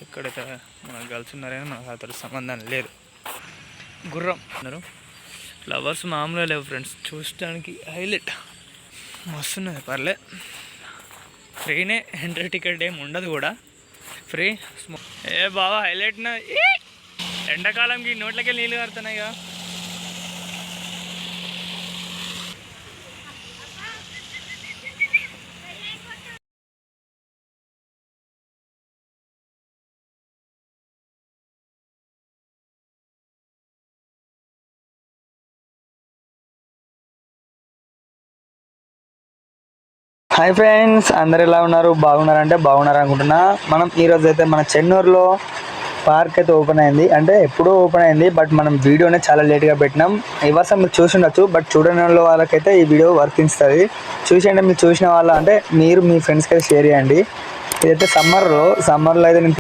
ఎక్కడైతే మన గర్ల్స్ ఉన్నారని మనకు అతడు సంబంధం లేదు. గుర్రం అన్నారు. ఫ్లవర్స్ మామూలుగా లేవు ఫ్రెండ్స్, చూడటానికి హైలైట్ మస్తున్నది. పర్లే, ఫ్రీనే, ఎంట్రీ టికెట్ ఏమి ఉండదు కూడా, ఫ్రీ. ఏ బాగా హైలైట్. ఎండాకాలంకి నోట్లకి నీళ్ళు కడుతున్నాయి కదా. హాయ్ ఫ్రెండ్స్, అందరు ఎలా ఉన్నారు? బాగున్నారంటే బాగున్నారు అనుకుంటున్నా. మనం ఈరోజు అయితే మన చెన్నూరులో పార్క్ అయితే ఓపెన్ అయింది. అంటే ఎప్పుడూ ఓపెన్ అయింది, బట్ మనం వీడియోనే చాలా లేట్గా పెట్టినాం. ఈ వర్షం మీరు చూసి ఉండొచ్చు, బట్ చూడని వాళ్ళకైతే ఈ వీడియో వర్తిస్తుంది. చూసేయండి, మీరు చూసిన వాళ్ళు అంటే మీరు మీ ఫ్రెండ్స్కి అయితే షేర్ చేయండి. ఇదైతే సమ్మర్లో అయితే నేను